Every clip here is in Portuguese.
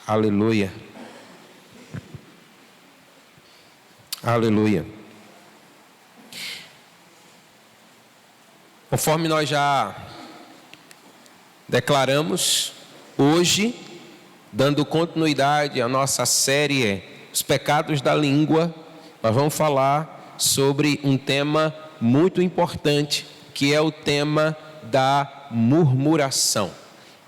Aleluia. Aleluia. Conforme nós já declaramos, hoje, dando continuidade à nossa série Os Pecados da Língua, nós vamos falar sobre um tema muito importante, que é o tema da murmuração.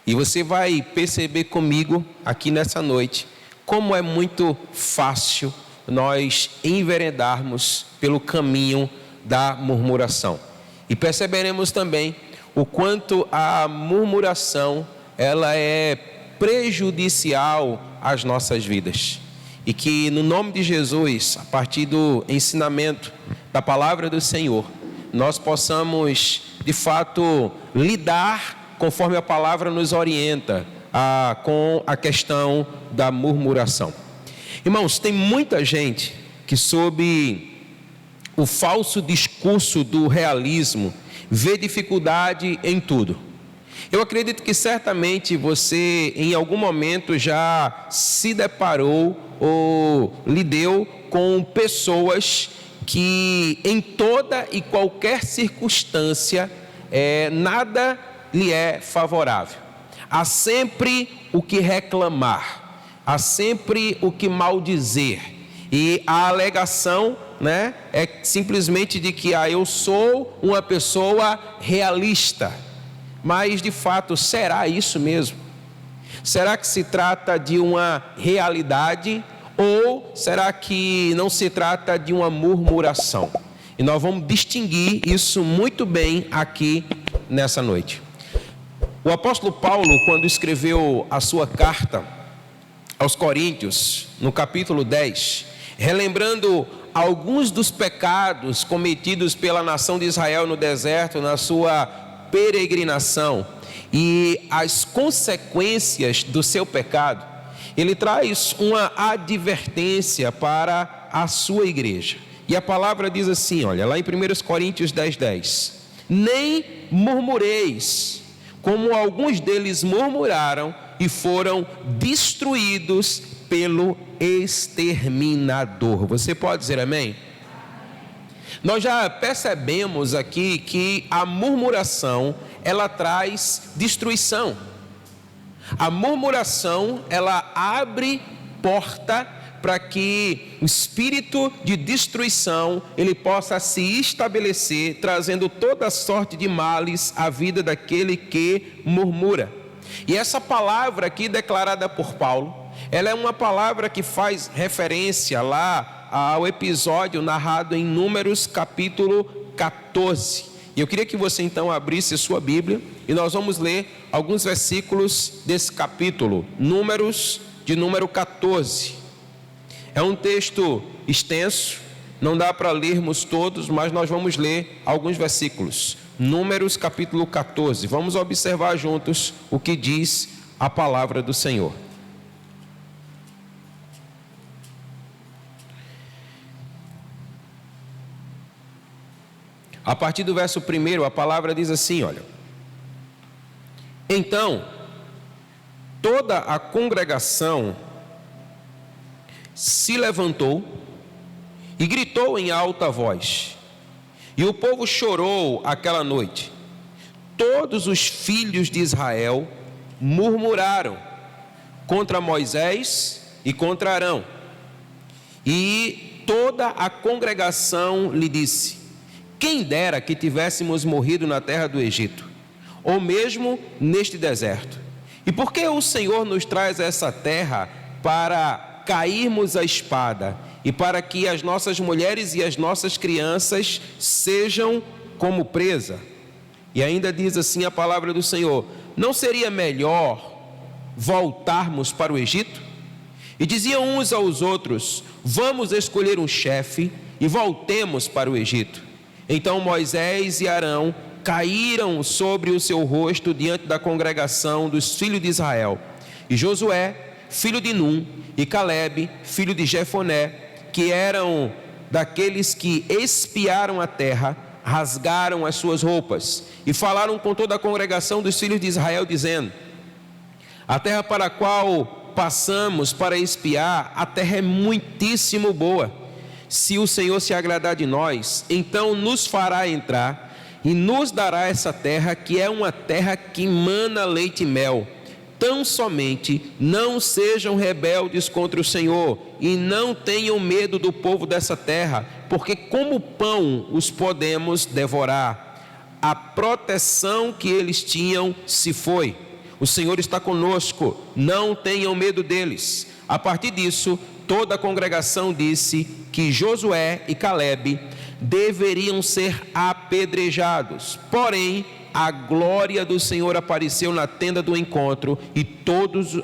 E você vai perceber comigo aqui nessa noite como é muito fácil nós enveredarmos pelo caminho da murmuração. E perceberemos também o quanto a murmuração ela é prejudicial às nossas vidas. E que no nome de Jesus, a partir do ensinamento da palavra do Senhor, nós possamos de fato lidar conforme a palavra nos orienta com a questão da murmuração. Irmãos, tem muita gente que sob o falso discurso do realismo vê dificuldade em tudo. Eu acredito que certamente você em algum momento já se deparou ou lidou com pessoas que em toda e qualquer circunstância nada lhe é favorável. Há sempre o que reclamar, há sempre o que maldizer, e a alegação, é simplesmente de que eu sou uma pessoa realista. Mas de fato, será isso mesmo? Será que se trata de uma realidade ou será que não se trata de uma murmuração? E nós vamos distinguir isso muito bem aqui nessa noite. O apóstolo Paulo, quando escreveu a sua carta aos Coríntios, no capítulo 10, relembrando alguns dos pecados cometidos pela nação de Israel no deserto, na sua peregrinação, e as consequências do seu pecado, ele traz uma advertência para a sua igreja. E a palavra diz assim, olha, lá em 1 Coríntios 10:10, nem murmureis, como alguns deles murmuraram e foram destruídos pelo exterminador. Você pode dizer amém? Nós já percebemos aqui que a murmuração, ela traz destruição. A murmuração, ela abre porta para que o espírito de destruição ele possa se estabelecer, trazendo toda sorte de males à vida daquele que murmura. E essa palavra aqui declarada por Paulo, ela é uma palavra que faz referência lá ao episódio narrado em Números capítulo 14. E eu queria que você então abrisse sua Bíblia e nós vamos ler alguns versículos desse capítulo, Números de número 14. É um texto extenso, não dá para lermos todos, mas nós vamos ler alguns versículos. Números capítulo 14. Vamos observar juntos o que diz a palavra do Senhor. A partir do verso 1, a palavra diz assim, olha. Então, toda a congregação se levantou e gritou em alta voz, e o povo chorou aquela noite. Todos os filhos de Israel murmuraram contra Moisés e contra Arão, e toda a congregação lhe disse: quem dera que tivéssemos morrido na terra do Egito, ou mesmo neste deserto. E por que o Senhor nos traz a essa terra para cairmos a espada e para que as nossas mulheres e as nossas crianças sejam como presa? E ainda diz assim a palavra do Senhor: não seria melhor voltarmos para o Egito? E diziam uns aos outros: vamos escolher um chefe e voltemos para o Egito. Então Moisés e Arão caíram sobre o seu rosto diante da congregação dos filhos de Israel. E Josué, filho de Num, e Calebe, filho de Jefoné, que eram daqueles que espiaram a terra, rasgaram as suas roupas e falaram com toda a congregação dos filhos de Israel, dizendo: a terra para a qual passamos para espiar, a terra é muitíssimo boa. Se o Senhor se agradar de nós, então nos fará entrar e nos dará essa terra, que é uma terra que mana leite e mel. Tão somente não sejam rebeldes contra o Senhor e não tenham medo do povo dessa terra, porque como pão os podemos devorar. A proteção que eles tinham se foi. O Senhor está conosco, não tenham medo deles. A partir disso, toda a congregação disse que Josué e Calebe deveriam ser apedrejados. Porém, a glória do Senhor apareceu na tenda do encontro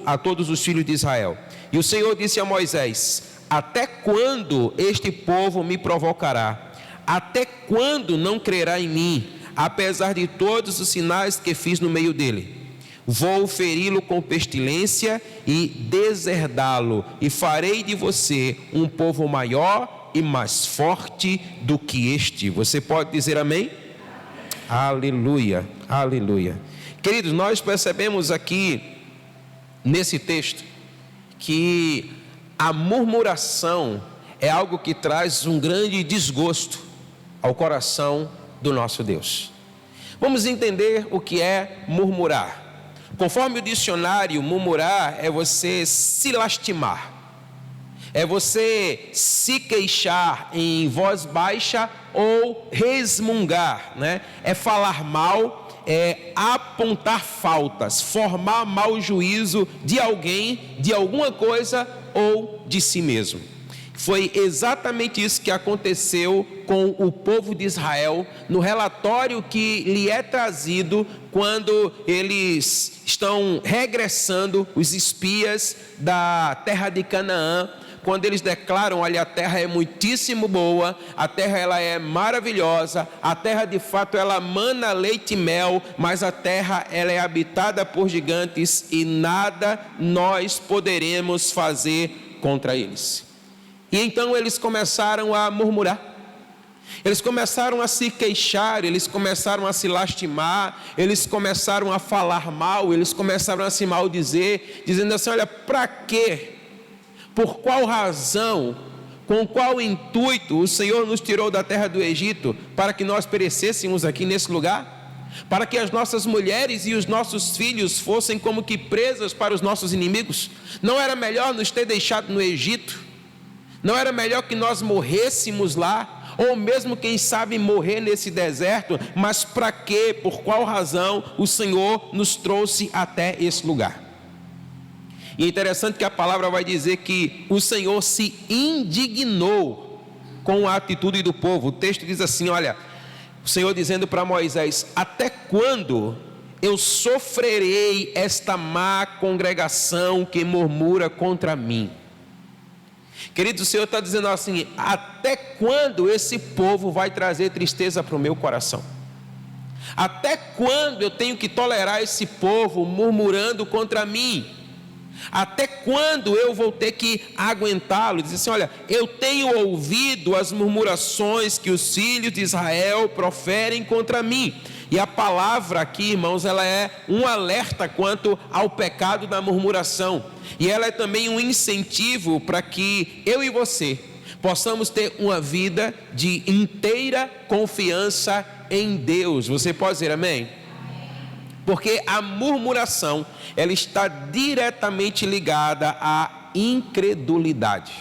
a todos os filhos de Israel. E o Senhor disse a Moisés: até quando este povo me provocará? Até quando não crerá em mim, apesar de todos os sinais que fiz no meio dele? Vou feri-lo com pestilência e deserdá-lo, e farei de você um povo maior e mais forte do que este. Você pode dizer amém? Aleluia, aleluia. Queridos, nós percebemos aqui nesse texto que a murmuração é algo que traz um grande desgosto ao coração do nosso Deus. Vamos entender o que é murmurar. Conforme o dicionário, murmurar é você se lastimar, é você se queixar em voz baixa ou resmungar, né? É falar mal, é apontar faltas, formar mau juízo de alguém, de alguma coisa ou de si mesmo. Foi exatamente isso que aconteceu com o povo de Israel no relatório que lhe é trazido quando eles estão regressando, os espias da terra de Canaã, quando eles declaram: olha, a terra é muitíssimo boa, a terra ela é maravilhosa, a terra de fato ela mana leite e mel, mas a terra ela é habitada por gigantes e nada nós poderemos fazer contra eles. E então eles começaram a murmurar, eles começaram a se queixar, eles começaram a se lastimar, eles começaram a falar mal, eles começaram a se maldizer, dizendo assim: olha, para quê? Por qual razão, com qual intuito o Senhor nos tirou da terra do Egito para que nós perecêssemos aqui nesse lugar? Para que as nossas mulheres e os nossos filhos fossem como que presas para os nossos inimigos? Não era melhor nos ter deixado no Egito? Não era melhor que nós morrêssemos lá? Ou mesmo, quem sabe, morrer nesse deserto? Mas para quê? Por qual razão o Senhor nos trouxe até esse lugar? E é interessante que a palavra vai dizer que o Senhor se indignou com a atitude do povo. O texto diz assim, olha, o Senhor dizendo para Moisés: até quando eu sofrerei esta má congregação que murmura contra mim? Querido, o Senhor está dizendo assim: até quando esse povo vai trazer tristeza para o meu coração? Até quando eu tenho que tolerar esse povo murmurando contra mim? Até quando eu vou ter que aguentá-lo? Diz assim: olha, eu tenho ouvido as murmurações que os filhos de Israel proferem contra mim. E a palavra aqui, irmãos, ela é um alerta quanto ao pecado da murmuração. E ela é também um incentivo para que eu e você possamos ter uma vida de inteira confiança em Deus. Você pode dizer amém? Porque a murmuração, ela está diretamente ligada à incredulidade.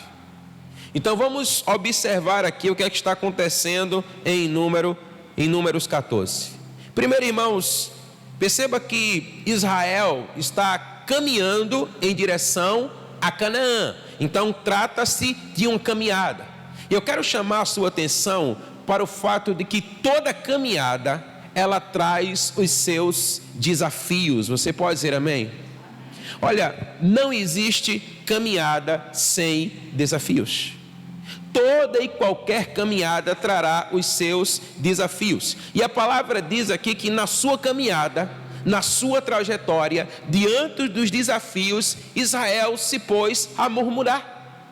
Então vamos observar aqui o que é que está acontecendo em Números 14. Primeiro, irmãos, perceba que Israel está caminhando em direção a Canaã. Então trata-se de uma caminhada. E eu quero chamar a sua atenção para o fato de que toda caminhada ela traz os seus desafios. Você pode dizer amém? Olha, não existe caminhada sem desafios. Toda e qualquer caminhada trará os seus desafios. E a palavra diz aqui que na sua caminhada, na sua trajetória, diante dos desafios, Israel se pôs a murmurar,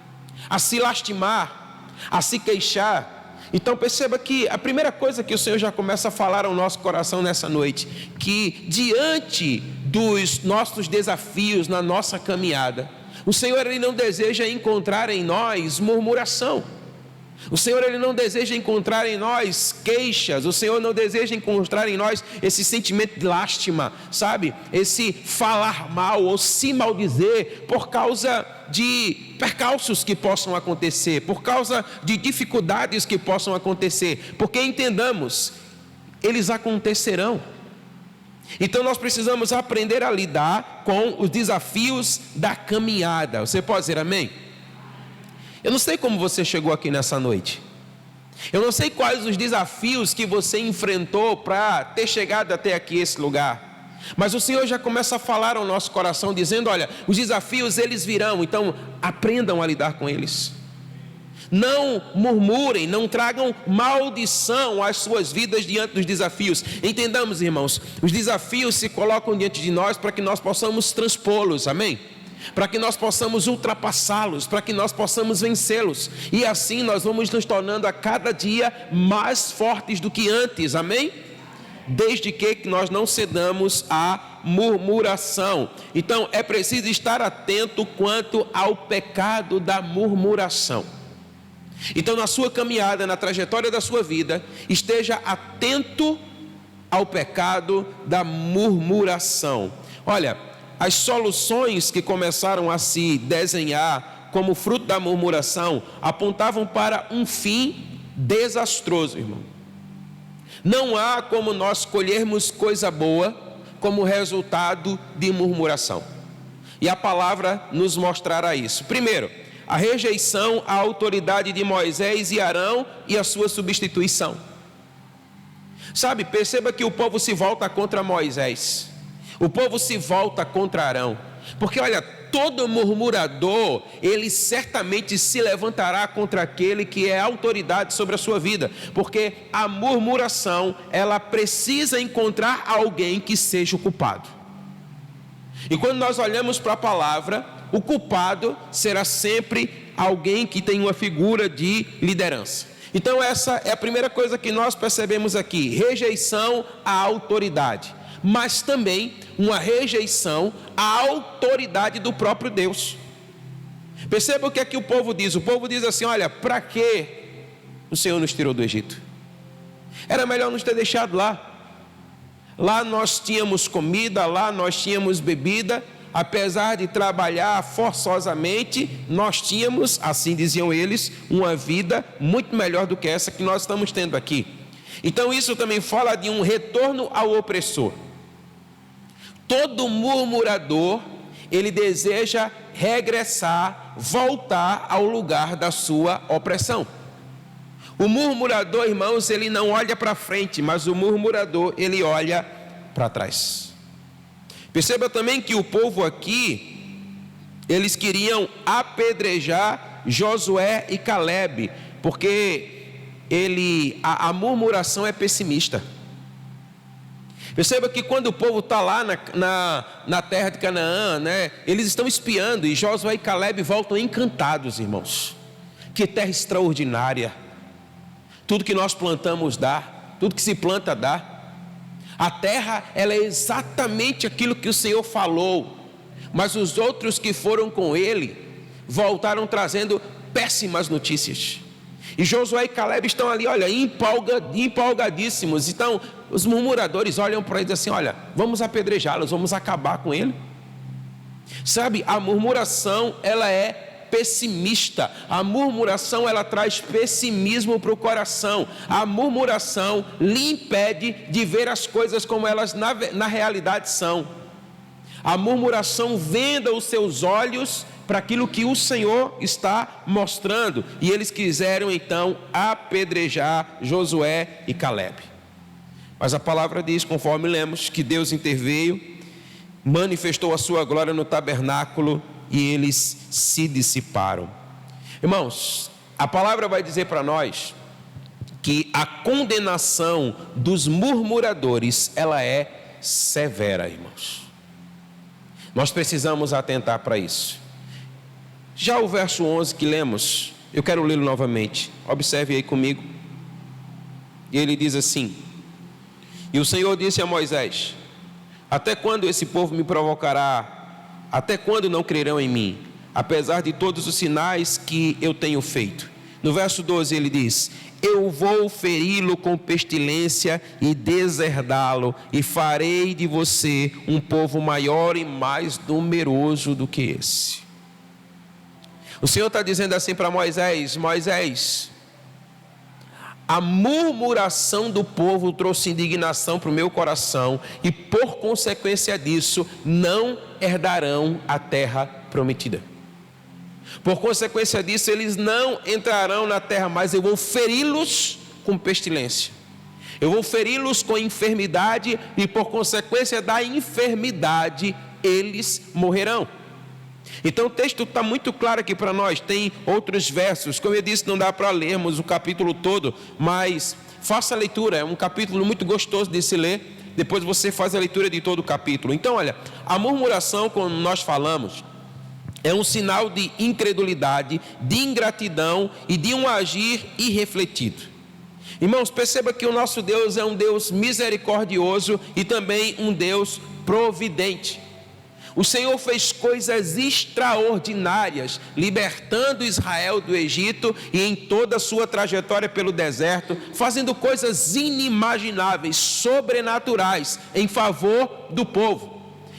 a se lastimar, a se queixar. Então perceba que a primeira coisa que o Senhor já começa a falar ao nosso coração nessa noite, que diante dos nossos desafios na nossa caminhada, O Senhor, Ele não deseja encontrar em nós murmuração. O Senhor, Ele não deseja encontrar em nós queixas. O Senhor não deseja encontrar em nós esse sentimento de lástima, sabe? Esse falar mal ou se maldizer por causa de percalços que possam acontecer, por causa de dificuldades que possam acontecer. Porque entendamos, eles acontecerão. Então nós precisamos aprender a lidar com os desafios da caminhada. Você pode dizer amém? Eu não sei como você chegou aqui nessa noite. Eu não sei quais os desafios que você enfrentou para ter chegado até aqui, esse lugar. Mas o Senhor já começa a falar ao nosso coração, dizendo, olha, os desafios eles virão, então aprendam a lidar com eles. Não murmurem, não tragam maldição às suas vidas diante dos desafios. Entendamos, irmãos, os desafios se colocam diante de nós para que nós possamos transpô-los, amém? Para que nós possamos ultrapassá-los, para que nós possamos vencê-los. E assim nós vamos nos tornando a cada dia mais fortes do que antes, amém? Desde que nós não cedamos à murmuração. Então é preciso estar atento quanto ao pecado da murmuração. Então na sua caminhada, na trajetória da sua vida, esteja atento ao pecado da murmuração. Olha, as soluções que começaram a se desenhar como fruto da murmuração apontavam para um fim desastroso, irmão. Não há como nós colhermos coisa boa como resultado de murmuração. E a palavra nos mostrará isso. Primeiro, a rejeição à autoridade de Moisés e Arão e a sua substituição. Sabe, perceba que o povo se volta contra Moisés. O povo se volta contra Arão, porque olha, todo murmurador, ele certamente se levantará contra aquele que é autoridade sobre a sua vida, porque a murmuração, ela precisa encontrar alguém que seja o culpado. E quando nós olhamos para a palavra, o culpado será sempre alguém que tem uma figura de liderança. Então essa é a primeira coisa que nós percebemos aqui, rejeição à autoridade. Mas também uma rejeição à autoridade do próprio Deus. Perceba o que é que o povo diz. O povo diz assim, olha, para que o Senhor nos tirou do Egito? Era melhor nos ter deixado lá. Lá nós tínhamos comida, lá nós tínhamos bebida. Apesar de trabalhar forçosamente, nós tínhamos, assim diziam eles, uma vida muito melhor do que essa que nós estamos tendo aqui. Então isso também fala de um retorno ao opressor. Todo murmurador, ele deseja regressar, voltar ao lugar da sua opressão. O murmurador, irmãos, ele não olha para frente, mas o murmurador, ele olha para trás. Perceba também que o povo aqui, eles queriam apedrejar Josué e Calebe, porque a murmuração é pessimista. Perceba que quando o povo está lá na terra de Canaã, né, eles estão espiando e Josué e Calebe voltam encantados, irmãos. Que terra extraordinária. Tudo que nós plantamos dá, tudo que se planta dá. A terra, ela é exatamente aquilo que o Senhor falou, mas os outros que foram com ele voltaram trazendo péssimas notícias. E Josué e Calebe estão ali, olha, empolgadíssimos. Então, os murmuradores olham para eles assim, olha, vamos apedrejá-los, vamos acabar com ele. Sabe, a murmuração, ela é pessimista. A murmuração, ela traz pessimismo para o coração. A murmuração lhe impede de ver as coisas como elas na realidade são. A murmuração venda os seus olhos para aquilo que o Senhor está mostrando. E eles quiseram então apedrejar Josué e Calebe. Mas a palavra diz, conforme lemos, que Deus interveio, manifestou a sua glória no tabernáculo e eles se dissiparam. Irmãos, a palavra vai dizer para nós que a condenação dos murmuradores, ela é severa, irmãos. Nós precisamos atentar para isso. Já o verso 11 que lemos, eu quero lê-lo novamente. Observe aí comigo. E ele diz assim: e o Senhor disse a Moisés: até quando esse povo me provocará? Até quando não crerão em mim? apesar de todos os sinais que eu tenho feito. No verso 12 ele diz: eu vou feri-lo com pestilência e deserdá-lo, e farei de você um povo maior e mais numeroso do que esse. O Senhor está dizendo assim para Moisés: Moisés, a murmuração do povo trouxe indignação para o meu coração, e por consequência disso não herdarão a terra prometida. Por consequência disso, eles não entrarão na terra, mas eu vou feri-los com pestilência. Eu vou feri-los com enfermidade, e por consequência da enfermidade, eles morrerão. Então o texto está muito claro aqui para nós. Tem outros versos, como eu disse, não dá para lermos o capítulo todo, mas faça a leitura, é um capítulo muito gostoso de se ler. Depois você faz a leitura de todo o capítulo. Então olha, a murmuração, como nós falamos, é um sinal de incredulidade, de ingratidão e de um agir irrefletido. Irmãos, perceba que o nosso Deus é um Deus misericordioso e também um Deus providente. O Senhor fez coisas extraordinárias, libertando Israel do Egito e em toda a sua trajetória pelo deserto, fazendo coisas inimagináveis, sobrenaturais, em favor do povo.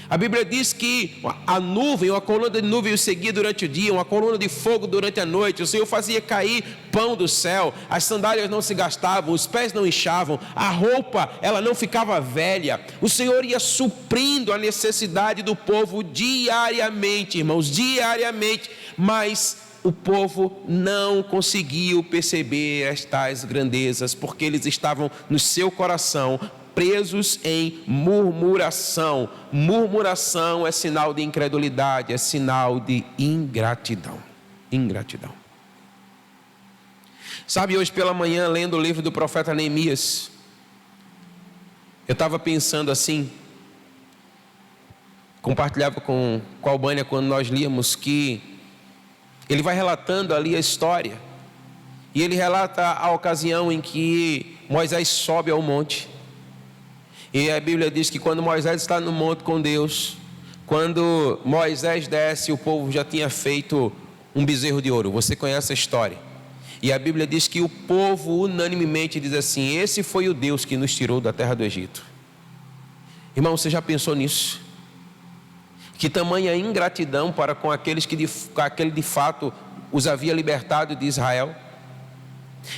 A Bíblia diz que a nuvem, uma coluna de nuvem o seguia durante o dia, uma coluna de fogo durante a noite. O Senhor fazia cair pão do céu, as sandálias não se gastavam, os pés não inchavam, a roupa ela não ficava velha. O Senhor ia suprindo a necessidade do povo diariamente, irmãos, diariamente. Mas o povo não conseguiu perceber estas grandezas, porque eles estavam no seu coração presos em murmuração. Murmuração é sinal de incredulidade, é sinal de ingratidão. Ingratidão. Sabe, hoje pela manhã, lendo o livro do profeta Neemias, eu estava pensando assim, compartilhava com a Albânia quando nós líamos, que ele vai relatando ali a história, e ele relata a ocasião em que Moisés sobe ao monte. E a Bíblia diz que quando Moisés está no monte com Deus, quando Moisés desce, o povo já tinha feito um bezerro de ouro. Você conhece a história. E a Bíblia diz que o povo unanimemente diz assim: esse foi o Deus que nos tirou da terra do Egito. Irmão, você já pensou nisso? Que tamanha ingratidão para com aqueles que aquele de fato os havia libertado de Israel.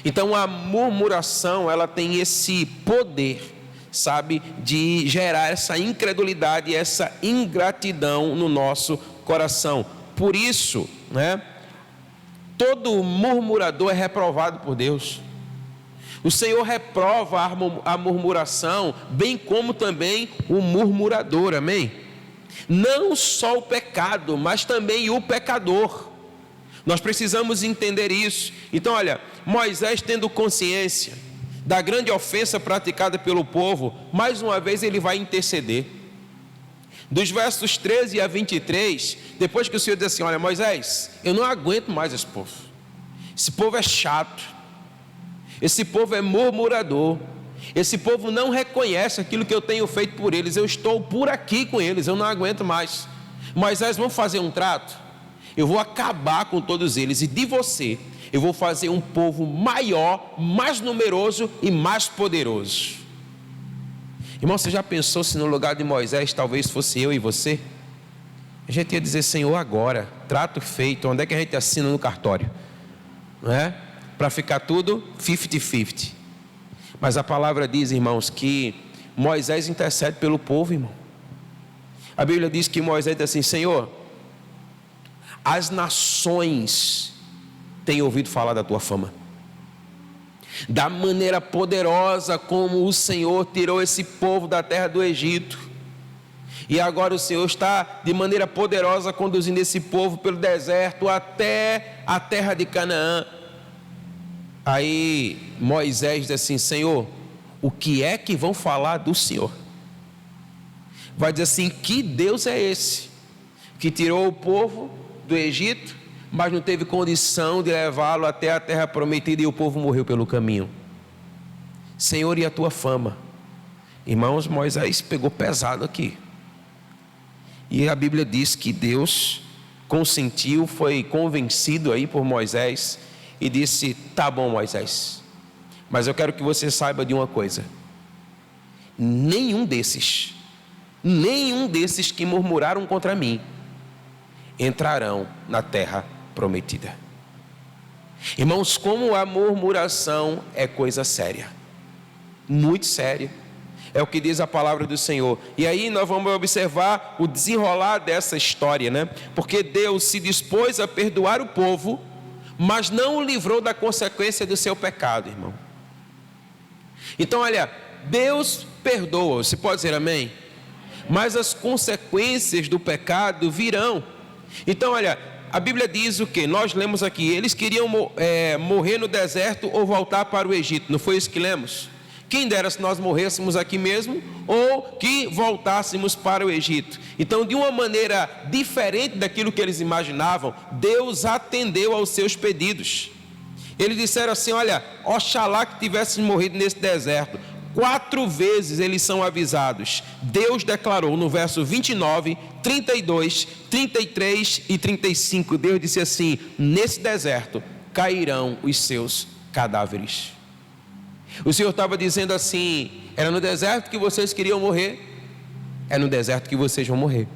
Então a murmuração, ela tem esse poder, sabe, de gerar essa incredulidade, essa ingratidão no nosso coração. Por isso, todo murmurador é reprovado por Deus. O Senhor reprova a murmuração, bem como também o murmurador, amém? Não só o pecado, mas também o pecador. Nós precisamos entender isso. Então olha, Moisés, tendo consciência da grande ofensa praticada pelo povo, mais uma vez ele vai interceder. Dos versos 13 a 23, depois que o Senhor diz assim: olha, Moisés, eu não aguento mais esse povo é chato, esse povo é murmurador, esse povo não reconhece aquilo que eu tenho feito por eles, eu estou por aqui com eles, eu não aguento mais. Moisés, vamos fazer um trato? Eu vou acabar com todos eles, e de você eu vou fazer um povo maior, mais numeroso e mais poderoso. Irmão, você já pensou se no lugar de Moisés talvez fosse eu e você? A gente ia dizer: Senhor, agora, trato feito, onde é que a gente assina no cartório? Não é? Para ficar tudo 50-50. Mas a palavra diz, irmãos, que Moisés intercede pelo povo, irmão. A Bíblia diz que Moisés diz assim: Senhor, as nações têm ouvido falar da tua fama, da maneira poderosa como o Senhor tirou esse povo da terra do Egito, e agora o Senhor está de maneira poderosa conduzindo esse povo pelo deserto até a terra de Canaã. Aí Moisés diz assim: Senhor, o que é que vão falar do Senhor? Vai dizer assim: que Deus é esse que tirou o povo do Egito, mas não teve condição de levá-lo até a terra prometida, e o povo morreu pelo caminho? Senhor, e a tua fama? Irmãos, Moisés pegou pesado aqui. E a Bíblia diz que Deus consentiu, foi convencido aí por Moisés e disse: tá bom, Moisés, mas eu quero que você saiba de uma coisa: nenhum desses que murmuraram contra mim entrarão na terra prometida. Irmãos, como a murmuração é coisa séria, muito séria. É o que diz a palavra do Senhor. E aí nós vamos observar o desenrolar dessa história, né? Porque Deus se dispôs a perdoar o povo, mas não o livrou da consequência do seu pecado, irmão. Então, olha, Deus perdoa, você pode dizer amém? Mas as consequências do pecado virão. Então, olha, a Bíblia diz o que? Nós lemos aqui: eles queriam morrer no deserto ou voltar para o Egito. Não foi isso que lemos? Quem dera se nós morrêssemos aqui mesmo, ou que voltássemos para o Egito. Então, de uma maneira diferente daquilo que eles imaginavam, Deus atendeu aos seus pedidos. Eles disseram assim: olha, oxalá que tivéssemos morrido nesse deserto. 4 vezes eles são avisados. Deus declarou no verso 29, 32, 33 e 35. Deus disse assim: nesse deserto cairão os seus cadáveres. O Senhor estava dizendo assim: era no deserto que vocês queriam morrer, é no deserto que vocês vão morrer.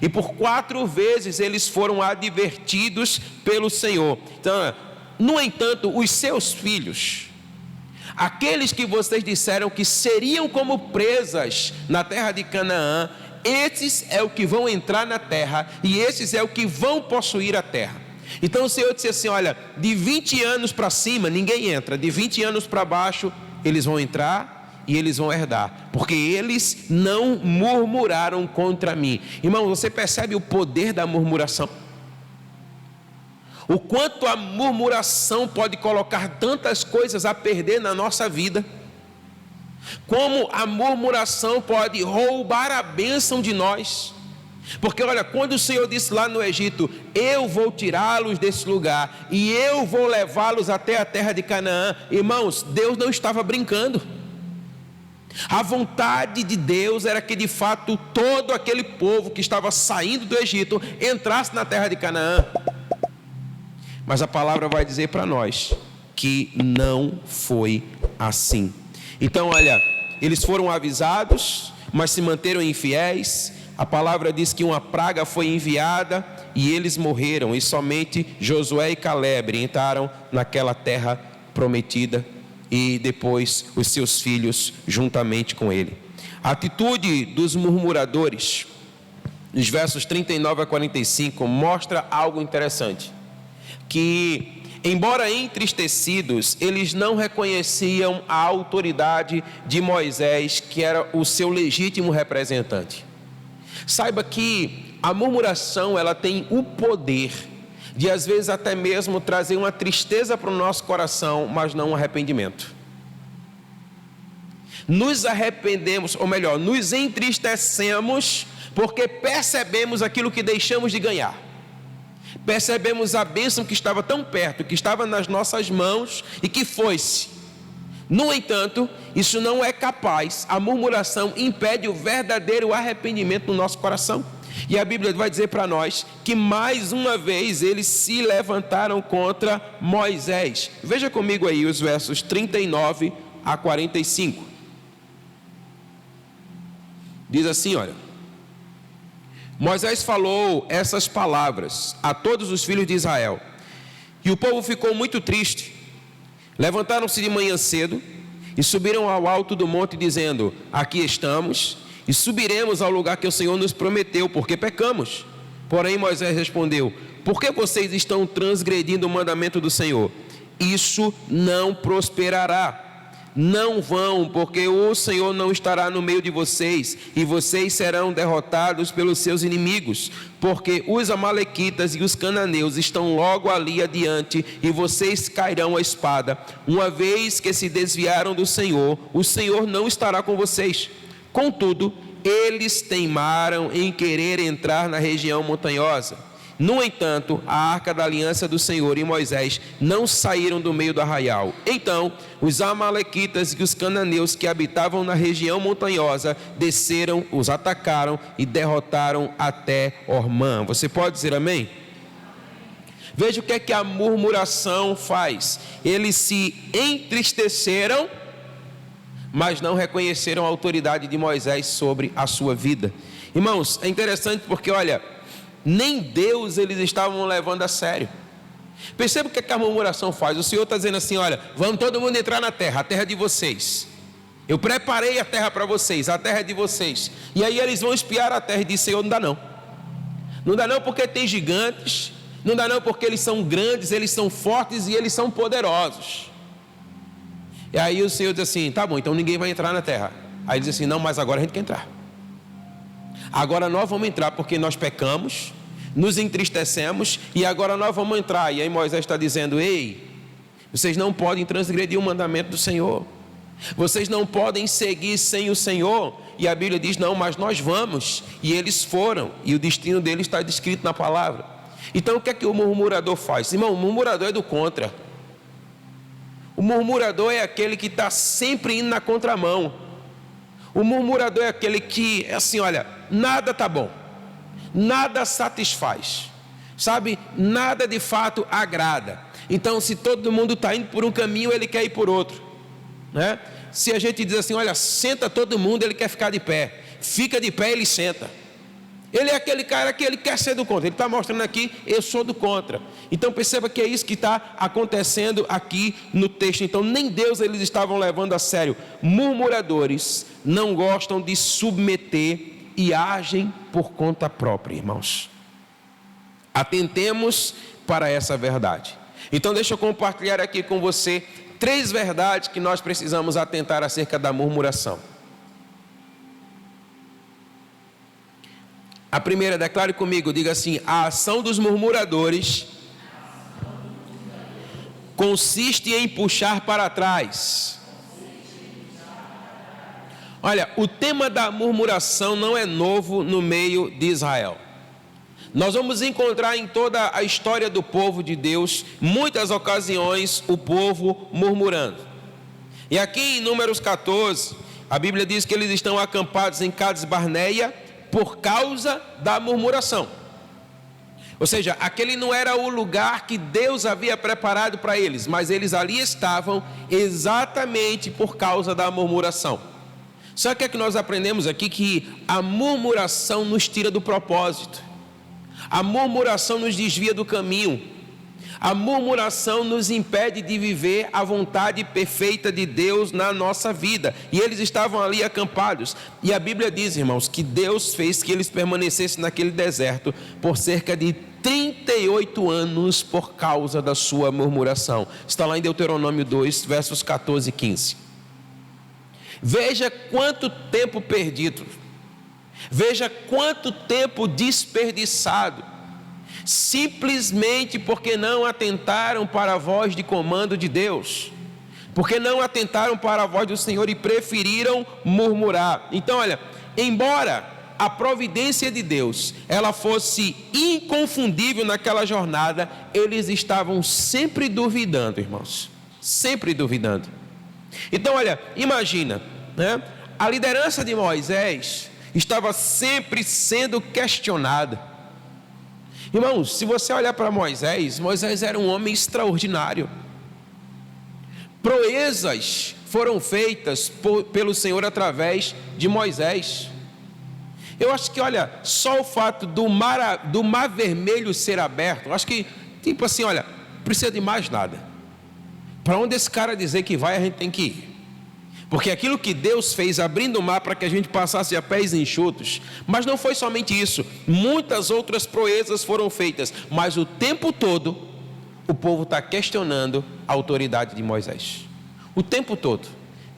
E por 4 vezes eles foram advertidos pelo Senhor. Então, no entanto, os seus filhos, aqueles que vocês disseram que seriam como presas na terra de Canaã, esses é o que vão entrar na terra, e esses é o que vão possuir a terra. Então o Senhor disse assim: olha, de 20 anos para cima ninguém entra, de 20 anos para baixo eles vão entrar e eles vão herdar, porque eles não murmuraram contra mim. Irmão, você percebe o poder da murmuração? O quanto a murmuração pode colocar tantas coisas a perder na nossa vida. Como a murmuração pode roubar a bênção de nós. Porque olha, quando o Senhor disse lá no Egito: eu vou tirá-los desse lugar e eu vou levá-los até a terra de Canaã, irmãos, Deus não estava brincando. A vontade de Deus era que de fato todo aquele povo que estava saindo do Egito entrasse na terra de Canaã. Mas a palavra vai dizer para nós que não foi assim. Então olha, eles foram avisados, mas se manteram infiéis. A palavra diz que uma praga foi enviada e eles morreram, e somente Josué e Caleb entraram naquela terra prometida, e depois os seus filhos juntamente com ele. A atitude dos murmuradores, nos versos 39 a 45, mostra algo interessante, que embora entristecidos, eles não reconheciam a autoridade de Moisés, que era o seu legítimo representante. Saiba que a murmuração, ela tem o poder de às vezes até mesmo trazer uma tristeza para o nosso coração, mas não um arrependimento. Nos arrependemos, ou melhor, nos entristecemos porque percebemos aquilo que deixamos de ganhar. Percebemos a bênção que estava tão perto, que estava nas nossas mãos e que foi-se. No entanto, isso não é capaz, a murmuração impede o verdadeiro arrependimento no nosso coração. E a Bíblia vai dizer para nós que mais uma vez eles se levantaram contra Moisés. Veja comigo aí os versos 39 a 45. Diz assim, olha: Moisés falou essas palavras a todos os filhos de Israel, e o povo ficou muito triste. Levantaram-se de manhã cedo e subiram ao alto do monte, dizendo: aqui estamos e subiremos ao lugar que o Senhor nos prometeu, porque pecamos. Porém Moisés respondeu: por que vocês estão transgredindo o mandamento do Senhor? Isso não prosperará. Não vão, porque o Senhor não estará no meio de vocês, e vocês serão derrotados pelos seus inimigos, porque os amalequitas e os cananeus estão logo ali adiante, e vocês cairão à espada. Uma vez que se desviaram do Senhor, o Senhor não estará com vocês. Contudo, eles teimaram em querer entrar na região montanhosa. No entanto, a arca da aliança do Senhor e Moisés não saíram do meio do arraial. Então, os amalequitas e os cananeus que habitavam na região montanhosa desceram, os atacaram e derrotaram até Ormã. Você pode dizer amém? Veja o que a murmuração faz. Eles se entristeceram, mas não reconheceram a autoridade de Moisés sobre a sua vida. Irmãos, é interessante porque, olha, nem Deus eles estavam levando a sério. Perceba o que a murmuração faz. O Senhor está dizendo assim: olha, vamos todo mundo entrar na terra, a terra é de vocês. Eu preparei a terra para vocês, a terra é de vocês. E aí eles vão espiar a terra e diz: Senhor, não dá não. Não dá não porque tem gigantes, não dá não porque eles são grandes, eles são fortes e eles são poderosos. E aí o Senhor diz assim: tá bom, então ninguém vai entrar na terra. Aí ele diz assim: não, mas agora a gente quer entrar. Agora nós vamos entrar porque nós pecamos, nos entristecemos e agora nós vamos entrar. E aí Moisés está dizendo: ei, vocês não podem transgredir o mandamento do Senhor. Vocês não podem seguir sem o Senhor. E a Bíblia diz: não, mas nós vamos. E eles foram, e o destino deles está descrito na palavra. Então o que é que o murmurador faz? Irmão, o murmurador é do contra. O murmurador é aquele que está sempre indo na contramão. O murmurador é aquele que, assim, olha, nada está bom, nada satisfaz, sabe, nada de fato agrada. Então se todo mundo está indo por um caminho, ele quer ir por outro, né? Se a gente diz assim: olha, senta todo mundo, ele quer ficar de pé. Fica de pé, ele senta. Ele é aquele cara que ele quer ser do contra. Ele está mostrando aqui: eu sou do contra. Então perceba que é isso que está acontecendo aqui no texto. Então nem Deus eles estavam levando a sério. Murmuradores não gostam de submeter e agem por conta própria, irmãos. Atentemos para essa verdade. Então deixa eu compartilhar aqui com você 3 verdades que nós precisamos atentar acerca da murmuração. A primeira, declare comigo, diga assim: a ação dos murmuradores consiste em puxar para trás. Olha, o tema da murmuração não é novo no meio de Israel. Nós vamos encontrar em toda a história do povo de Deus, muitas ocasiões, o povo murmurando. E aqui em Números 14, a Bíblia diz que eles estão acampados em Cades Barneia por causa da murmuração. Ou seja, aquele não era o lugar que Deus havia preparado para eles, mas eles ali estavam exatamente por causa da murmuração. Só que é que nós aprendemos aqui que a murmuração nos tira do propósito. A murmuração nos desvia do caminho. A murmuração nos impede de viver a vontade perfeita de Deus na nossa vida. E eles estavam ali acampados. E a Bíblia diz, irmãos, que Deus fez que eles permanecessem naquele deserto por cerca de 38 anos por causa da sua murmuração. Está lá em Deuteronômio 2, versos 14 e 15. Veja quanto tempo perdido. Veja quanto tempo desperdiçado, simplesmente porque não atentaram para a voz de comando de Deus, porque não atentaram para a voz do Senhor e preferiram murmurar. Então olha, embora a providência de Deus ela fosse inconfundível naquela jornada, eles estavam sempre duvidando, irmãos, sempre duvidando. Então olha, imagina, né? A liderança de Moisés estava sempre sendo questionada. Irmãos, se você olhar para Moisés, Moisés era um homem extraordinário. Proezas foram feitas pelo Senhor através de Moisés. Eu acho que, olha, só o fato do mar vermelho ser aberto, eu acho que, tipo assim, olha, não precisa de mais nada. Para onde esse cara dizer que vai, a gente tem que ir. Porque aquilo que Deus fez abrindo o mar para que a gente passasse a pés enxutos, mas não foi somente isso, muitas outras proezas foram feitas, mas o tempo todo o povo está questionando a autoridade de Moisés, o tempo todo,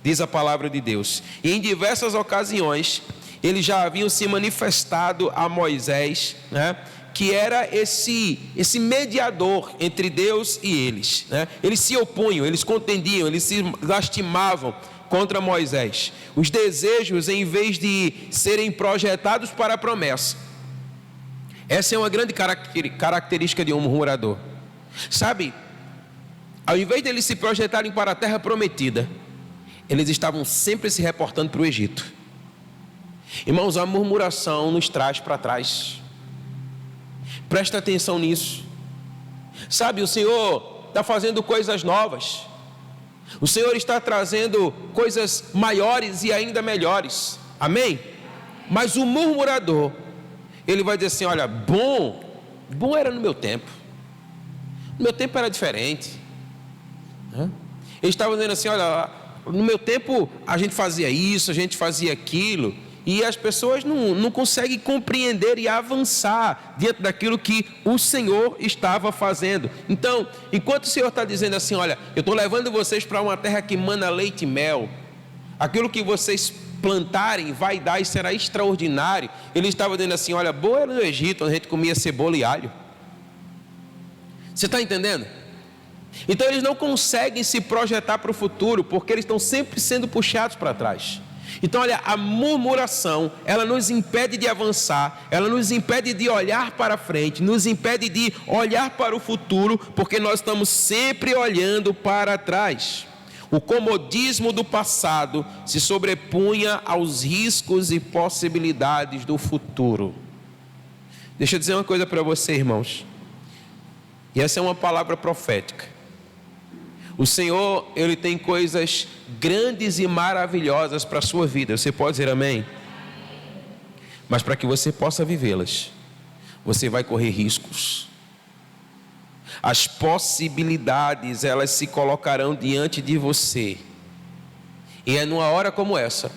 diz a palavra de Deus. E em diversas ocasiões eles já haviam se manifestado a Moisés, né, que era esse mediador entre Deus e eles, né? Eles se opunham, eles contendiam, eles se lastimavam contra Moisés. Os desejos, em vez de serem projetados para a promessa. Essa é uma grande característica de um murmurador. Sabe, ao invés de eles se projetarem para a terra prometida, eles estavam sempre se reportando para o Egito. Irmãos, a murmuração nos traz para trás. Presta atenção nisso. Sabe, o Senhor está fazendo coisas novas. O Senhor está trazendo coisas maiores e ainda melhores. Amém? Mas o murmurador, ele vai dizer assim: olha, bom era no meu tempo. No meu tempo era diferente. Ele estava dizendo assim: olha, no meu tempo a gente fazia isso, a gente fazia aquilo. E as pessoas não conseguem compreender e avançar diante daquilo que o Senhor estava fazendo. Então, enquanto o Senhor está dizendo assim: olha, eu estou levando vocês para uma terra que mana leite e mel, aquilo que vocês plantarem vai dar e será extraordinário. Ele estava dizendo assim: olha, boa era no Egito, onde a gente comia cebola e alho. Você está entendendo? Então eles não conseguem se projetar para o futuro, porque eles estão sempre sendo puxados para trás. Então olha, a murmuração, ela nos impede de avançar, ela nos impede de olhar para frente, nos impede de olhar para o futuro, porque nós estamos sempre olhando para trás. O comodismo do passado se sobrepunha aos riscos e possibilidades do futuro. Deixa eu dizer uma coisa para você, irmãos, e essa é uma palavra profética. O Senhor, Ele tem coisas grandes e maravilhosas para a sua vida. Você pode dizer amém? Mas para que você possa vivê-las, você vai correr riscos. As possibilidades, elas se colocarão diante de você. E é numa hora como essa,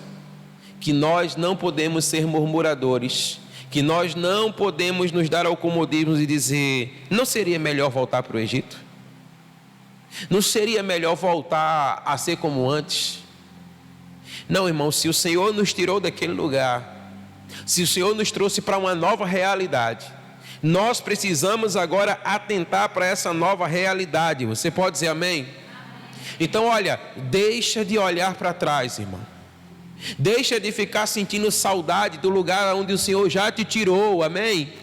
que nós não podemos ser murmuradores, que nós não podemos nos dar ao comodismo e dizer: não seria melhor voltar para o Egito? Não seria melhor voltar a ser como antes? Não, irmão, se o Senhor nos tirou daquele lugar, se o Senhor nos trouxe para uma nova realidade, nós precisamos agora atentar para essa nova realidade. Você pode dizer amém? Então olha, deixa de olhar para trás, irmão. Deixa de ficar sentindo saudade do lugar onde o Senhor já te tirou, amém?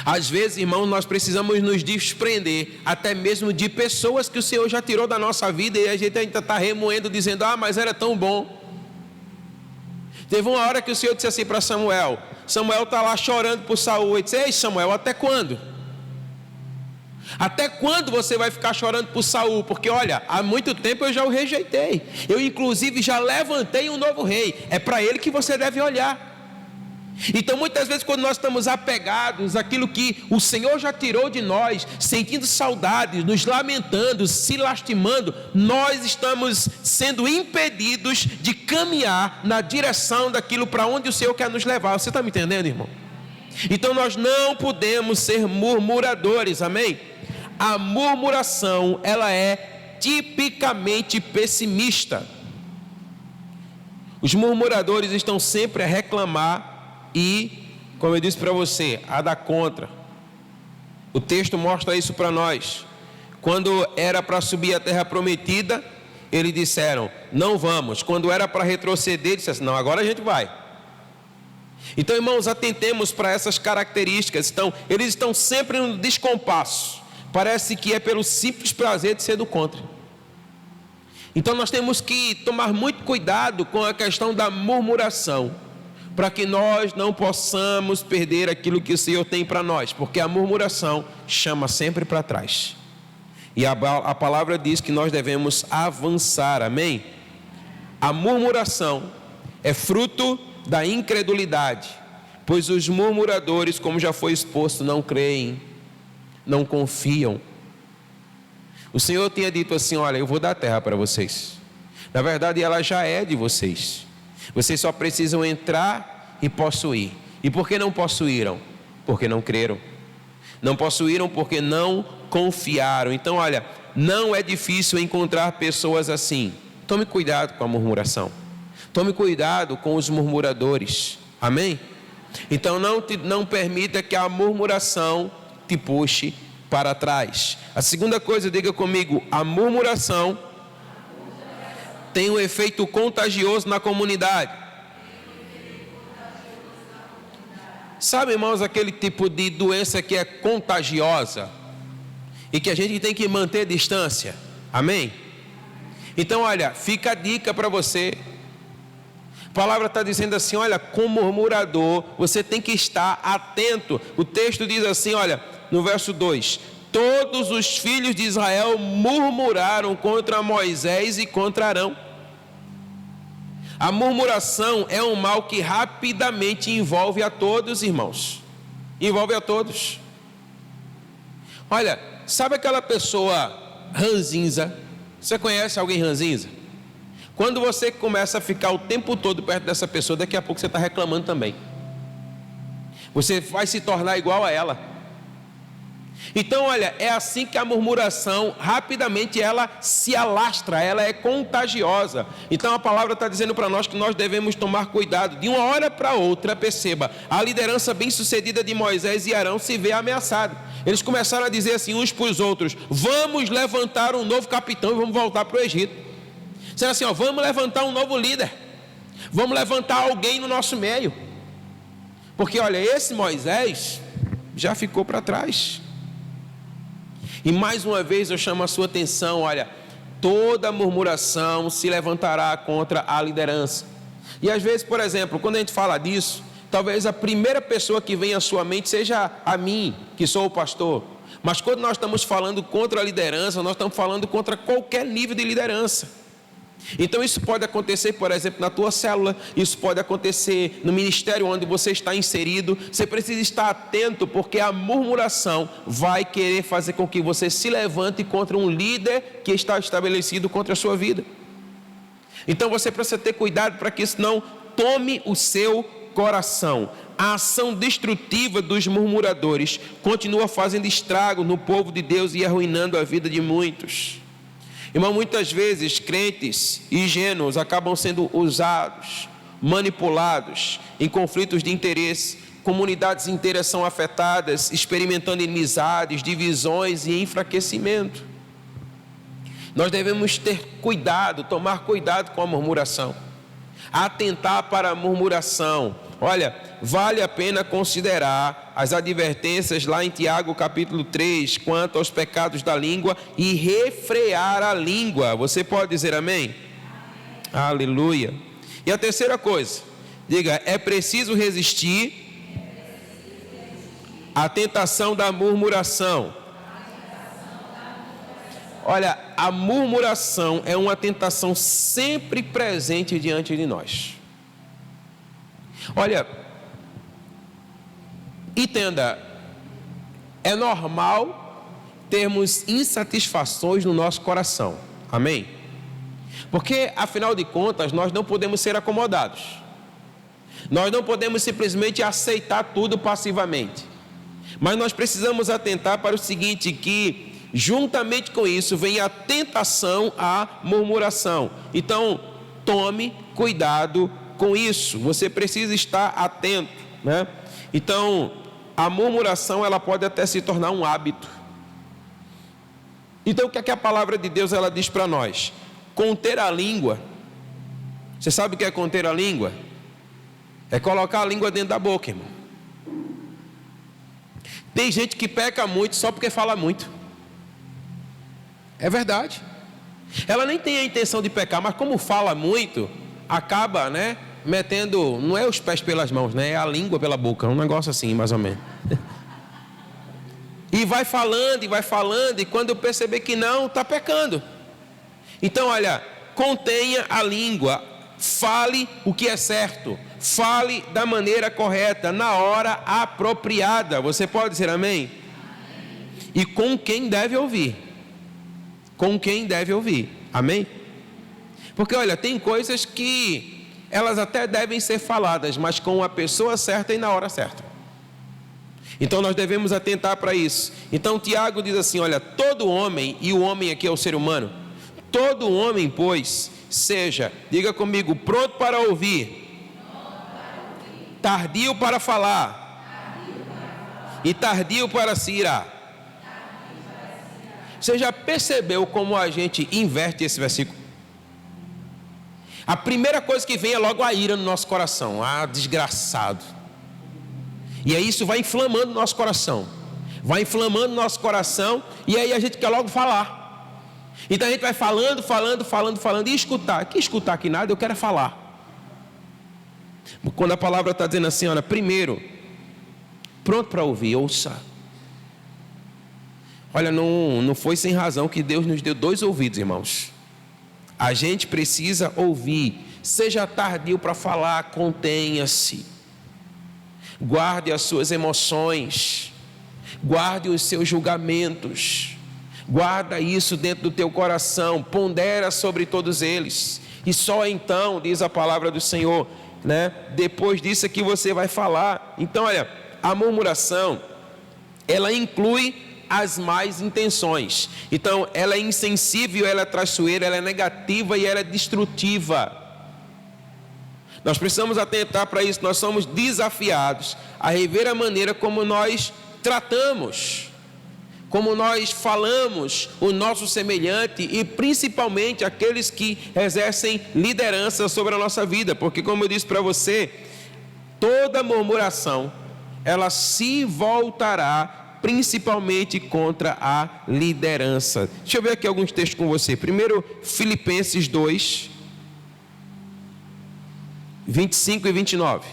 Às vezes, irmãos, nós precisamos nos desprender até mesmo de pessoas que o Senhor já tirou da nossa vida e a gente ainda está remoendo, dizendo: ah, mas era tão bom. Teve uma hora que o Senhor disse assim para Samuel está lá chorando por Saul, e disse: ei Samuel, até quando? Até quando você vai ficar chorando por Saul? Porque olha, há muito tempo eu já o rejeitei, eu inclusive já levantei um novo rei, é para ele que você deve olhar. Então muitas vezes, quando nós estamos apegados àquilo que o Senhor já tirou de nós, sentindo saudades, nos lamentando, se lastimando, nós estamos sendo impedidos de caminhar na direção daquilo para onde o Senhor quer nos levar. Você está me entendendo, irmão? Então nós não podemos ser murmuradores, amém? A murmuração, ela é tipicamente pessimista. Os murmuradores estão sempre a reclamar e, como eu disse para você, a dar contra. O texto mostra isso para nós. Quando era para subir a terra prometida, eles disseram: não vamos. Quando era para retroceder, disseram assim: não, agora a gente vai. Então, irmãos, atentemos para essas características. Então, eles estão sempre no descompasso. Parece que é pelo simples prazer de ser do contra. Então nós temos que tomar muito cuidado com a questão da murmuração, para que nós não possamos perder aquilo que o Senhor tem para nós, porque a murmuração chama sempre para trás. E a palavra diz que nós devemos avançar, amém? A murmuração é fruto da incredulidade, pois os murmuradores, como já foi exposto, não creem, não confiam. O Senhor tinha dito assim: olha, eu vou dar a terra para vocês. Na verdade, ela já é de vocês. Vocês só precisam entrar e possuir. E por que não possuíram? Porque não creram. Não possuíram porque não confiaram. Então, olha, não é difícil encontrar pessoas assim. Tome cuidado com a murmuração. Tome cuidado com os murmuradores. Amém? Então, não permita que a murmuração te puxe para trás. A segunda coisa, diga comigo: a murmuração tem um efeito contagioso na comunidade. Sabe, irmãos, aquele tipo de doença que é contagiosa e que a gente tem que manter distância, amém? Então olha, fica a dica para você. A palavra está dizendo assim: olha, como murmurador, você tem que estar atento. O texto diz assim, olha, no verso 2: todos os filhos de Israel murmuraram contra Moisés e contra Arão. A murmuração é um mal que rapidamente envolve a todos, irmãos. Envolve a todos. Olha, sabe aquela pessoa ranzinza? Você conhece alguém ranzinza? Quando você começa a ficar o tempo todo perto dessa pessoa, daqui a pouco você está reclamando também. Você vai se tornar igual a ela. Então, olha, é assim que a murmuração, rapidamente ela se alastra, ela é contagiosa. Então a palavra está dizendo para nós que nós devemos tomar cuidado. De uma hora para outra, perceba, a liderança bem-sucedida de Moisés e Arão se vê ameaçada. Eles começaram a dizer assim uns para os outros: vamos levantar um novo capitão e vamos voltar para o Egito. Disseram assim, vamos levantar um novo líder, vamos levantar alguém no nosso meio, porque olha, esse Moisés já ficou para trás. E mais uma vez eu chamo a sua atenção, olha, toda murmuração se levantará contra a liderança. E às vezes, por exemplo, quando a gente fala disso, talvez a primeira pessoa que vem à sua mente seja a mim, que sou o pastor. Mas quando nós estamos falando contra a liderança, nós estamos falando contra qualquer nível de liderança. Então isso pode acontecer, por exemplo, na tua célula, isso pode acontecer no ministério onde você está inserido. Você precisa estar atento, porque a murmuração vai querer fazer com que você se levante contra um líder que está estabelecido contra a sua vida. Então você precisa ter cuidado para que isso não tome o seu coração. A ação destrutiva dos murmuradores continua fazendo estrago no povo de Deus e arruinando a vida de muitos. Irmão, muitas vezes crentes ingênuos acabam sendo usados, manipulados em conflitos de interesse. Comunidades inteiras são afetadas, experimentando inimizades, divisões e enfraquecimento. Nós devemos ter cuidado, tomar cuidado com a murmuração, atentar para a murmuração. Olha, vale a pena considerar as advertências lá em Tiago capítulo 3, quanto aos pecados da língua, e refrear a língua. Você pode dizer amém? Amém. Aleluia. E a terceira coisa, diga, é preciso resistir à tentação da murmuração. Olha, a murmuração é uma tentação sempre presente diante de nós. Olha, entenda, é normal termos insatisfações no nosso coração, amém? Porque, afinal de contas, nós não podemos ser acomodados. Nós não podemos simplesmente aceitar tudo passivamente. Mas nós precisamos atentar para o seguinte, que juntamente com isso vem a tentação à murmuração. Então, tome cuidado com isso, você precisa estar atento, né? Então, a murmuração, ela pode até se tornar um hábito. Então, o que é que a palavra de Deus ela diz para nós? Conter a língua. Você sabe o que é conter a língua? É colocar a língua dentro da boca, irmão. Tem gente que peca muito só porque fala muito. É verdade. Ela nem tem a intenção de pecar, mas como fala muito, acaba, né, metendo, não é os pés pelas mãos, né? É a língua pela boca, um negócio assim, mais ou menos. E vai falando, e quando eu perceber que não, está pecando. Então, olha, contenha a língua, fale o que é certo, fale da maneira correta, na hora apropriada. Você pode dizer amém? Amém. E com quem deve ouvir. Com quem deve ouvir, amém? Porque, olha, tem coisas que elas até devem ser faladas, mas com a pessoa certa e na hora certa. Então nós devemos atentar para isso. Então Tiago diz assim, olha, todo homem, e o homem aqui é o ser humano, todo homem, pois, seja, diga comigo, pronto para ouvir, tardio para falar, e tardio para se irar. Você já percebeu como a gente inverte esse versículo? A primeira coisa que vem é logo a ira no nosso coração. Ah, desgraçado. E aí isso vai inflamando o nosso coração. Vai inflamando o nosso coração. E aí a gente quer logo falar. Então a gente vai falando. E escutar. Que escutar que nada, eu quero falar. Quando a palavra está dizendo assim, olha, primeiro, pronto para ouvir, ouça. Olha, não foi sem razão que Deus nos deu 2 ouvidos, irmãos. A gente precisa ouvir. Seja tardio para falar, contenha-se. Guarde as suas emoções. Guarde os seus julgamentos. Guarda isso dentro do teu coração. Pondera sobre todos eles. E só então, diz a palavra do Senhor, né? Depois disso é que você vai falar. Então, olha, a murmuração, ela inclui as más intenções. Então, ela é insensível, ela é traiçoeira, ela é negativa e ela é destrutiva. Nós precisamos atentar para isso. Nós somos desafiados a rever a maneira como nós tratamos, como nós falamos o nosso semelhante e principalmente aqueles que exercem liderança sobre a nossa vida. Porque, como eu disse para você, toda murmuração, ela se voltará principalmente contra a liderança. Deixa eu ver aqui alguns textos com você. Primeiro, Filipenses 2, 25 e 29.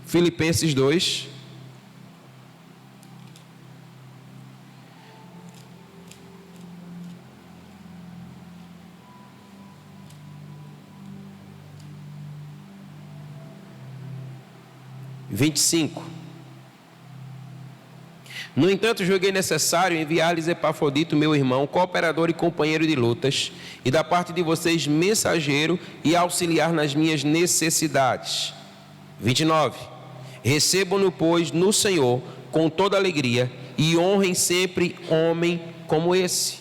Filipenses 2, (25). No entanto, julguei necessário enviar-lhes Epafrodito, meu irmão, cooperador e companheiro de lutas, e da parte de vocês mensageiro e auxiliar nas minhas necessidades. 29. Recebam-no, pois, no Senhor com toda alegria, e honrem sempre homem como esse.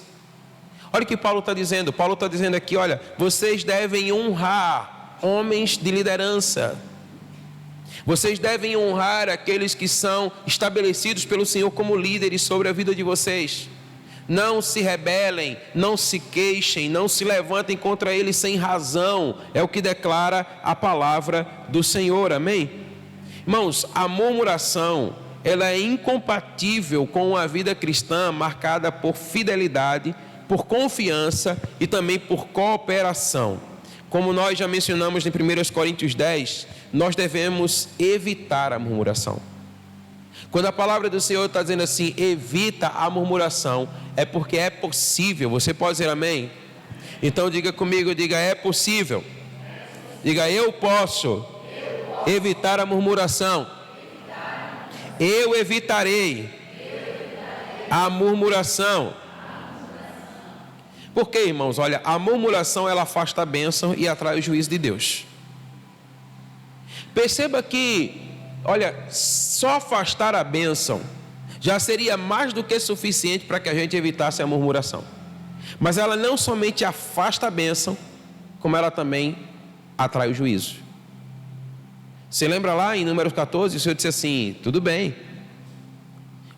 Olha o que Paulo está dizendo. Paulo está dizendo aqui, olha, vocês devem honrar homens de liderança. Vocês devem honrar aqueles que são estabelecidos pelo Senhor como líderes sobre a vida de vocês. Não se rebelem, não se queixem, não se levantem contra eles sem razão. É o que declara a palavra do Senhor, amém? Irmãos, a murmuração, ela é incompatível com uma vida cristã marcada por fidelidade, por confiança e também por cooperação. Como nós já mencionamos em 1 Coríntios 10, nós devemos evitar a murmuração. Quando a palavra do Senhor está dizendo assim, evita a murmuração, é porque é possível. Você pode dizer amém? Então diga comigo, diga, é possível. Diga, eu posso evitar a murmuração. Eu evitarei a murmuração. Por quê, irmãos? Olha, a murmuração, ela afasta a bênção e atrai o juízo de Deus. Perceba que, olha, só afastar a bênção já seria mais do que suficiente para que a gente evitasse a murmuração. Mas ela não somente afasta a bênção, como ela também atrai o juízo. Você lembra lá em Números 14, o Senhor disse assim, tudo bem,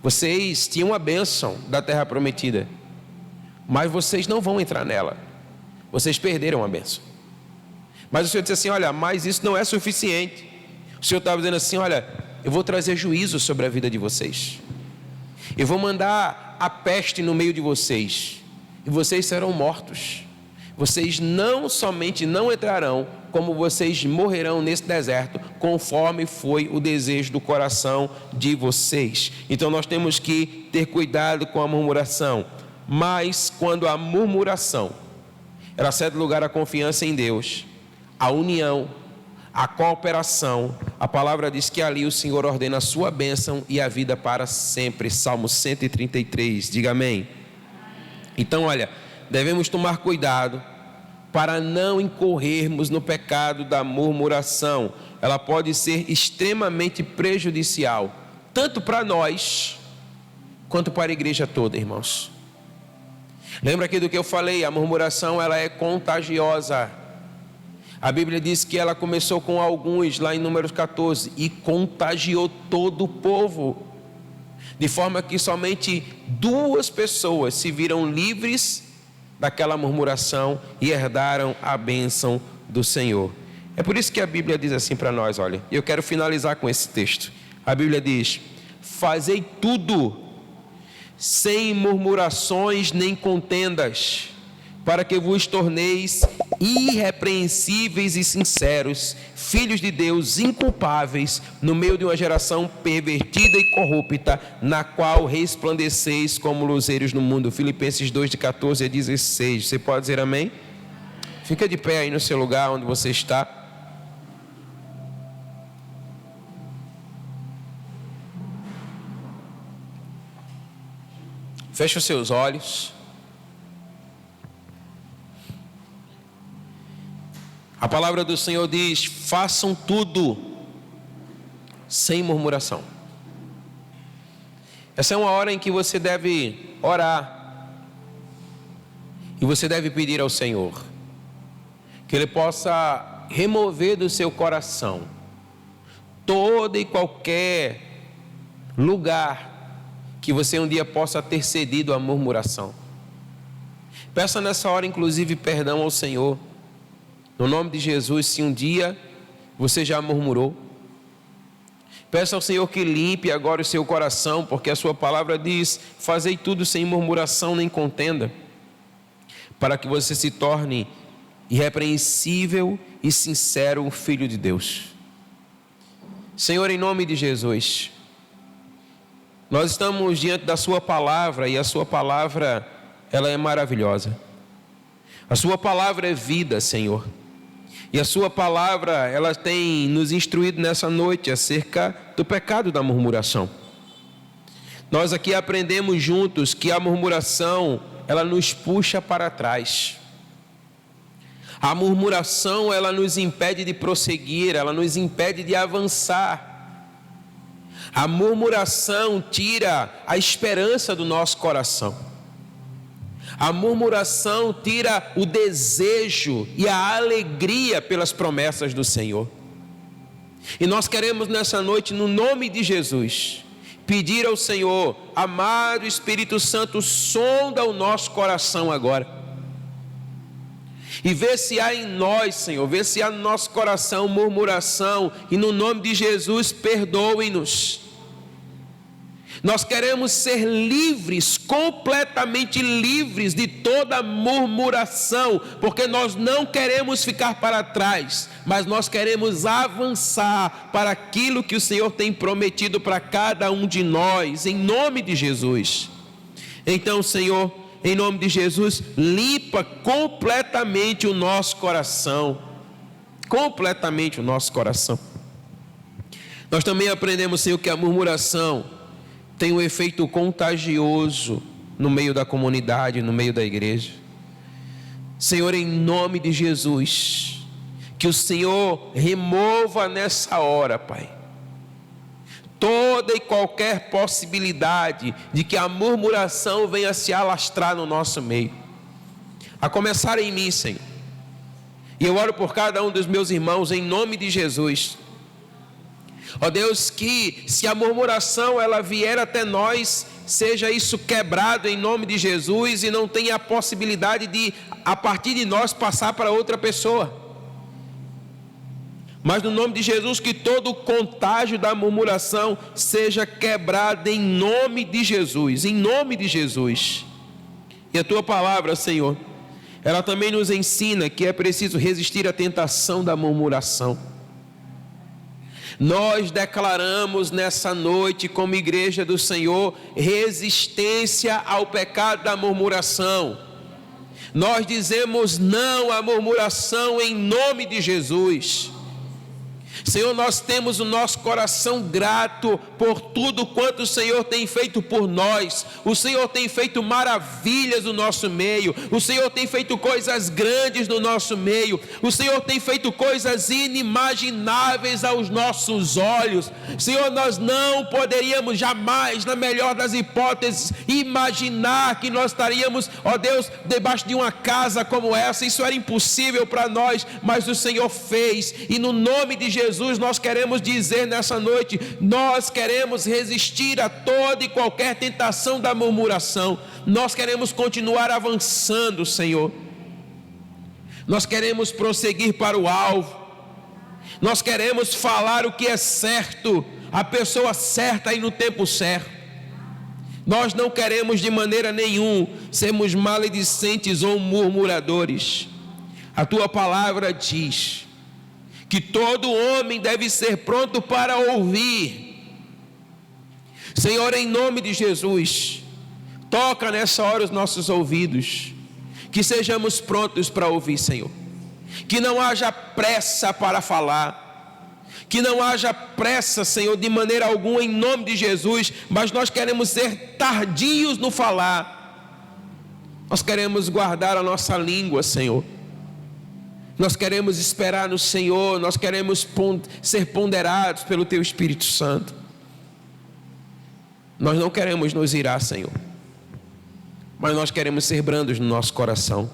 vocês tinham a bênção da terra prometida, mas vocês não vão entrar nela. Vocês perderam a bênção. Mas o Senhor disse assim, olha, mas isso não é suficiente. O Senhor estava dizendo assim, olha, eu vou trazer juízo sobre a vida de vocês. Eu vou mandar a peste no meio de vocês. E vocês serão mortos. Vocês não somente não entrarão, como vocês morrerão nesse deserto, conforme foi o desejo do coração de vocês. Então nós temos que ter cuidado com a murmuração. Mas quando a murmuração, ela cede lugar à confiança em Deus, a união, a cooperação, a palavra diz que ali o Senhor ordena a sua bênção e a vida para sempre. Salmo 133, diga amém. Então olha, devemos tomar cuidado para não incorrermos no pecado da murmuração. Ela pode ser extremamente prejudicial, tanto para nós, quanto para a igreja toda, irmãos. Lembra aqui do que eu falei, a murmuração, ela é contagiosa. A Bíblia diz que ela começou com alguns, lá em Números 14, e contagiou todo o povo, de forma que somente 2 pessoas se viram livres daquela murmuração e herdaram a bênção do Senhor. É por isso que a Bíblia diz assim para nós, olha, eu quero finalizar com esse texto. A Bíblia diz, fazei tudo sem murmurações nem contendas, para que vos torneis irrepreensíveis e sinceros, filhos de Deus, inculpáveis, no meio de uma geração pervertida e corrupta, na qual resplandeceis como luzeiros no mundo. Filipenses 2, de 14 a 16. Você pode dizer amém? Fica de pé aí no seu lugar onde você está. Feche os seus olhos. A palavra do Senhor diz: façam tudo sem murmuração. Essa é uma hora em que você deve orar. E você deve pedir ao Senhor que Ele possa remover do seu coração todo e qualquer lugar que você um dia possa ter cedido à murmuração. Peça nessa hora, inclusive, perdão ao Senhor. No nome de Jesus, se um dia você já murmurou, peça ao Senhor que limpe agora o seu coração, porque a sua palavra diz: fazei tudo sem murmuração nem contenda, para que você se torne irrepreensível e sincero filho de Deus. Senhor, em nome de Jesus, nós estamos diante da sua palavra, e a sua palavra, ela é maravilhosa. A sua palavra é vida, Senhor. E a sua palavra, ela tem nos instruído nessa noite acerca do pecado da murmuração. Nós aqui aprendemos juntos que a murmuração, ela nos puxa para trás. A murmuração, ela nos impede de prosseguir, ela nos impede de avançar. A murmuração tira a esperança do nosso coração. A murmuração tira o desejo e a alegria pelas promessas do Senhor. E nós queremos nessa noite, no nome de Jesus, pedir ao Senhor: amado Espírito Santo, sonda o nosso coração agora. E vê se há em nós, Senhor, vê se há no nosso coração murmuração. E no nome de Jesus, perdoe-nos. Nós queremos ser livres, completamente livres de toda murmuração, porque nós não queremos ficar para trás, mas nós queremos avançar para aquilo que o Senhor tem prometido para cada um de nós, em nome de Jesus. Então, Senhor, em nome de Jesus, limpa completamente o nosso coração, completamente o nosso coração. Nós também aprendemos, Senhor, que a murmuração tem um efeito contagioso no meio da comunidade, no meio da igreja. Senhor, em nome de Jesus, que o Senhor remova nessa hora, Pai, toda e qualquer possibilidade de que a murmuração venha se alastrar no nosso meio, a começar em mim, Senhor. E eu oro por cada um dos meus irmãos em nome de Jesus. Ó Deus, que se a murmuração ela vier até nós, seja isso quebrado em nome de Jesus e não tenha a possibilidade de, a partir de nós, passar para outra pessoa. Mas no nome de Jesus, que todo o contágio da murmuração seja quebrado em nome de Jesus, em nome de Jesus. E a tua palavra, Senhor, ela também nos ensina que é preciso resistir à tentação da murmuração. Nós declaramos nessa noite, como igreja do Senhor, resistência ao pecado da murmuração. Nós dizemos não à murmuração em nome de Jesus. Senhor, nós temos o nosso coração grato por tudo quanto o Senhor tem feito por nós. O Senhor tem feito maravilhas no nosso meio. O Senhor tem feito coisas grandes no nosso meio. O Senhor tem feito coisas inimagináveis aos nossos olhos. Senhor, nós não poderíamos jamais, na melhor das hipóteses, imaginar que nós estaríamos, ó Deus, debaixo de uma casa como essa. Isso era impossível para nós, mas o Senhor fez. E no nome de Jesus, nós queremos dizer nessa noite, nós queremos resistir a toda e qualquer tentação da murmuração. Nós queremos continuar avançando, Senhor. Nós queremos prosseguir para o alvo. Nós queremos falar o que é certo, a pessoa certa e no tempo certo. Nós não queremos de maneira nenhuma sermos maledicentes ou murmuradores. A tua palavra diz que todo homem deve ser pronto para ouvir. Senhor, em nome de Jesus, toca nessa hora os nossos ouvidos, que sejamos prontos para ouvir, Senhor. Que não haja pressa para falar, que não haja pressa, Senhor, de maneira alguma, em nome de Jesus, mas nós queremos ser tardios no falar. Nós queremos guardar a nossa língua, Senhor. Nós queremos esperar no Senhor, nós queremos ser ponderados pelo Teu Espírito Santo. Nós não queremos nos irar, Senhor, mas nós queremos ser brandos no nosso coração.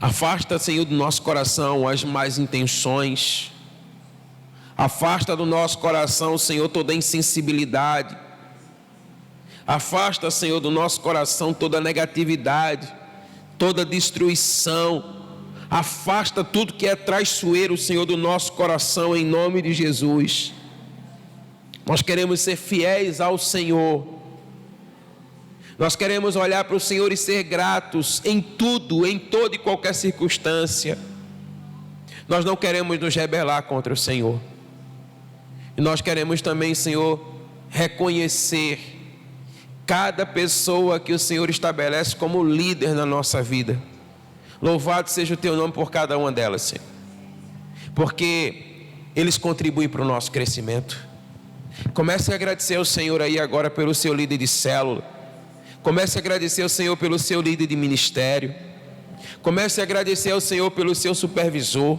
Afasta, Senhor, do nosso coração as más intenções. Afasta do nosso coração, Senhor, toda insensibilidade. Afasta, Senhor, do nosso coração toda negatividade, toda destruição. Afasta tudo que é traiçoeiro, Senhor, do nosso coração, em nome de Jesus. Nós queremos ser fiéis ao Senhor. Nós queremos olhar para o Senhor e ser gratos em tudo, em toda e qualquer circunstância. Nós não queremos nos rebelar contra o Senhor. E nós queremos também, Senhor, reconhecer cada pessoa que o Senhor estabelece como líder na nossa vida. Louvado seja o Teu nome por cada uma delas, Senhor, porque eles contribuem para o nosso crescimento. Comece a agradecer ao Senhor aí agora pelo seu líder de célula. Comece a agradecer ao Senhor pelo seu líder de ministério. Comece a agradecer ao Senhor pelo seu supervisor.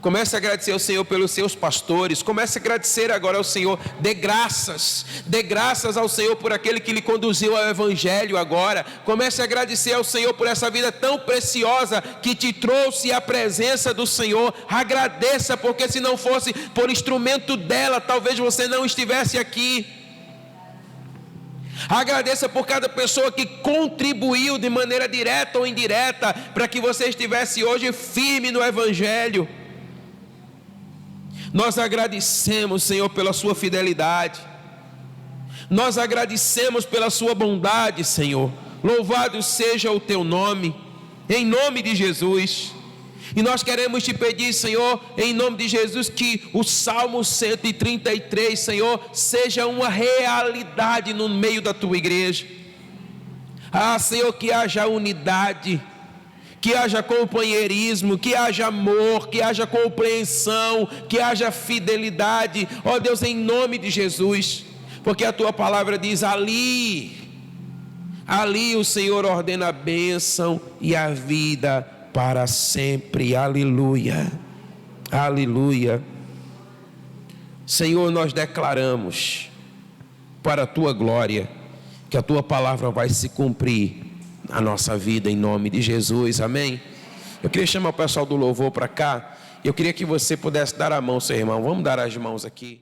Comece a agradecer ao Senhor pelos seus pastores. Comece a agradecer agora ao Senhor. Dê graças ao Senhor por aquele que lhe conduziu ao Evangelho agora. Comece a agradecer ao Senhor por essa vida tão preciosa que te trouxe à presença do Senhor. Agradeça, porque se não fosse por instrumento dela, talvez você não estivesse aqui. Agradeça por cada pessoa que contribuiu de maneira direta ou indireta para que você estivesse hoje firme no Evangelho. Nós agradecemos, Senhor, pela sua fidelidade. Nós agradecemos pela sua bondade, Senhor. Louvado seja o Teu nome, em nome de Jesus. E nós queremos te pedir, Senhor, em nome de Jesus, que o Salmo 133, Senhor, seja uma realidade no meio da Tua igreja. Senhor, que haja unidade, que haja companheirismo, que haja amor, que haja compreensão, que haja fidelidade, ó Deus, em nome de Jesus, porque a Tua palavra diz: ali o Senhor ordena a bênção e a vida para sempre. Aleluia, aleluia. Senhor, nós declaramos para a Tua glória que a Tua palavra vai se cumprir a nossa vida, em nome de Jesus, amém? Eu queria chamar o pessoal do louvor para cá. Eu queria que você pudesse dar a mão ao seu irmão. Vamos dar as mãos aqui.